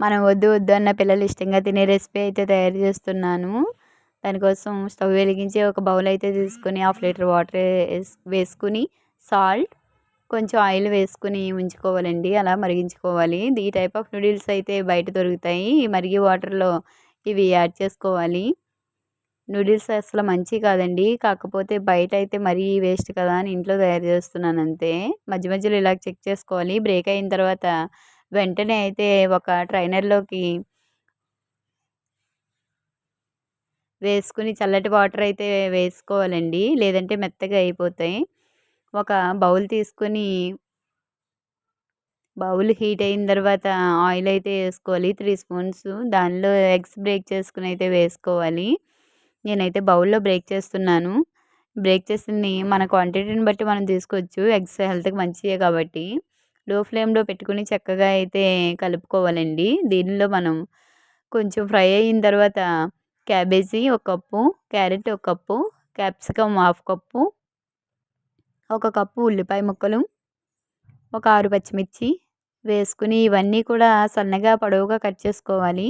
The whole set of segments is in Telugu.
మనం వద్దు వద్దు అన్న పిల్లలు ఇష్టంగా తినే రెసిపీ అయితే తయారు చేస్తున్నాను. దానికోసం స్టవ్ వెలిగించి ఒక బౌల్ అయితే తీసుకొని హాఫ్ లీటర్ వాటర్ వేసుకుని సాల్ట్ కొంచెం ఆయిల్ వేసుకుని ఉంచుకోవాలండి. అలా మరిగించుకోవాలి. ఈ టైప్ ఆఫ్ నూడిల్స్ అయితే బయట దొరుకుతాయి. ఈ మరిగే వాటర్‌లో ఇవి యాడ్ చేసుకోవాలి. నూడిల్స్ అసలు మంచివి కాదండి. కాకపోతే బయటైతే మరీ వేస్ట్ కదా అని ఇంట్లో తయారు చేస్తున్నానంతే. మధ్య మధ్యలో ఇలా చెక్ చేసుకోవాలి. బ్రేక్ అయిన తర్వాత వెంటనే అయితే ఒక ట్రైనర్‌లోకి వేసుకొని చల్లటి వాటర్ అయితే వేసుకోవాలండి. లేదంటే మెత్తగా అయిపోతాయి. ఒక బౌల్ తీసుకొని బౌల్ హీట్ అయిన తర్వాత ఆయిల్ అయితే ఏసుకోవాలి 3 స్పూన్స్. దానిలో ఎగ్స్ బ్రేక్ చేసుకొని అయితే వేసుకోవాలి. నేనైతే బౌల్‌లో బ్రేక్ చేస్తున్నాను. బ్రేక్ చేసింది మన క్వాంటిటీని బట్టి మనం తీసుకోవచ్చు. ఎగ్స్ హెల్త్‌కి మంచియే కాబట్టి. లో ఫ్లేమ్‌లో పెట్టుకొని చక్కగా అయితే కలుపుకోవాలండి. దీనిలో మనం కొంచెం ఫ్రై అయిన తర్వాత క్యాబేజీ ఒక కప్పు, క్యారెట్ ఒక కప్పు, క్యాప్సికమ్ హాఫ్ కప్పు, ఒక కప్పు ఉల్లిపాయ ముక్కలు, ఒక 6 పచ్చిమిర్చి వేసుకొని ఇవన్నీ కూడా సన్నగా పొడవుగా కట్ చేసుకోవాలి.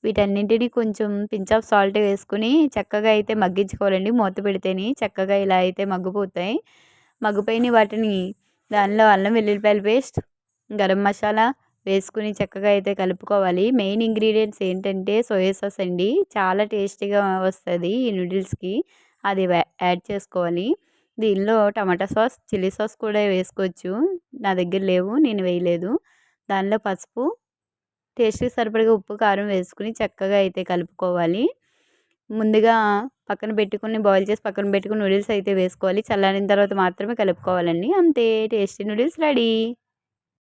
వీటన్నింటిని కొంచెం పించ్ ఆఫ్ సాల్ట్ వేసుకొని చక్కగా అయితే మగ్గించుకోవాలండి. మూత పెడితేనే చక్కగా ఇలా అయితే మగ్గిపోతాయి. మగ్గిపోయిన వాటిని దానిలో అల్లం వెల్లుల్లిపాయల పేస్ట్, గరం మసాలా వేసుకొని చక్కగా అయితే కలుపుకోవాలి. మెయిన్ ఇంగ్రీడియంట్స్ ఏంటంటే సోయా సాస్ అండి. చాలా టేస్టీగా వస్తది ఈ నూడిల్స్‌కి. అది యాడ్ చేసుకోవాలి. దీనిలో టమాటా సాస్, చిల్లీ సాస్ కూడా వేసుకోవచ్చు. నా దగ్గర లేవు. నేను వేయలేదు. దానిలో పసుపు, టేస్ట్‌కి సరిపడగా ఉప్పు, కారం వేసుకొని చక్కగా అయితే కలుపుకోవాలి. ముందుగా పక్కన పెట్టుకొని బాయిల్ చేసి పక్కన పెట్టుకొని నూడిల్స్ అయితే వేసుకోవాలి. చల్లారిన తర్వాత మాత్రమే కలుపుకోవాలండి. అంతే టేస్టీ నూడిల్స్ రెడీ.